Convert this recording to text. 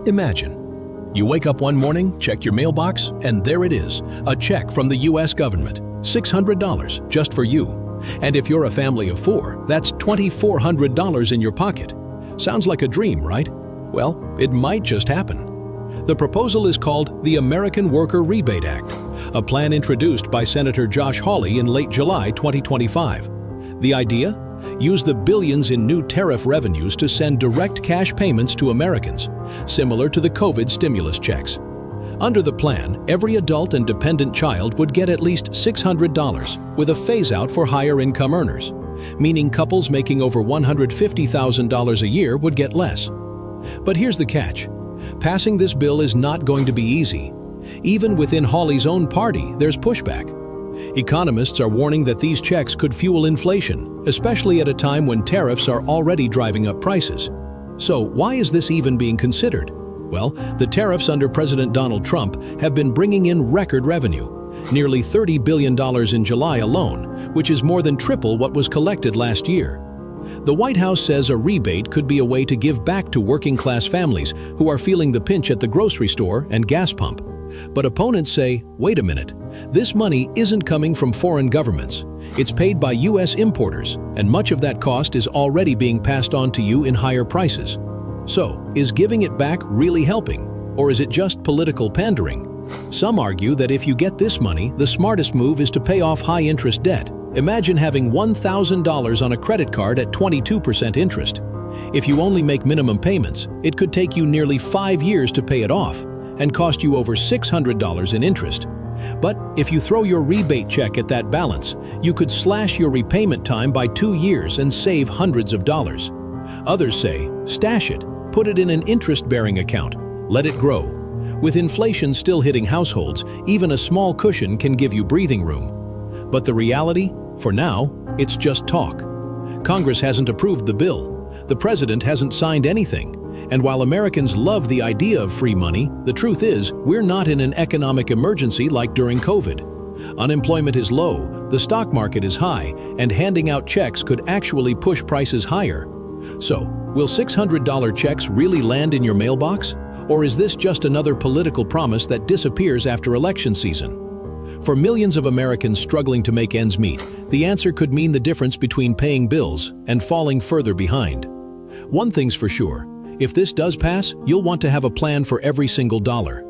Imagine, you wake up one morning, check your mailbox, and there it is, a check from the US government, $600 just for you. And if you're a family of 4, that's $2,400 in your pocket. Sounds like a dream, right? Well, it might just happen. The proposal is called the American Worker Rebate Act, a plan introduced by Senator Josh Hawley in late July 2025. The idea? Use the billions in new tariff revenues to send direct cash payments to Americans, similar to the COVID stimulus checks. Under the plan, every adult and dependent child would get at least $600, with a phase-out for higher-income earners, meaning couples making over $150,000 a year would get less. But here's the catch. Passing this bill is not going to be easy. Even within Hawley's own party, there's pushback. Economists are warning that these checks could fuel inflation, especially at a time when tariffs are already driving up prices. So why is this even being considered? Well, the tariffs under President Donald Trump have been bringing in record revenue, nearly $30 billion in July alone, which is more than triple what was collected last year. The White House says a rebate could be a way to give back to working-class families who are feeling the pinch at the grocery store and gas pump. But opponents say, wait a minute, this money isn't coming from foreign governments. It's paid by U.S. importers, and much of that cost is already being passed on to you in higher prices. So, is giving it back really helping, or is it just political pandering? Some argue that if you get this money, the smartest move is to pay off high-interest debt. Imagine having $1,000 on a credit card at 22% interest. If you only make minimum payments, it could take you nearly 5 years to pay it off and cost you over $600 in interest. But if you throw your rebate check at that balance, you could slash your repayment time by 2 years and save hundreds of dollars. Others say, stash it, put it in an interest-bearing account, let it grow. With inflation still hitting households, even a small cushion can give you breathing room. But the reality? For now, it's just talk. Congress hasn't approved the bill. The president hasn't signed anything. And while Americans love the idea of free money, the truth is, we're not in an economic emergency like during COVID. Unemployment is low, the stock market is high, and handing out checks could actually push prices higher. So, will $600 checks really land in your mailbox? Or is this just another political promise that disappears after election season? For millions of Americans struggling to make ends meet, the answer could mean the difference between paying bills and falling further behind. One thing's for sure, if this does pass, you'll want to have a plan for every single dollar.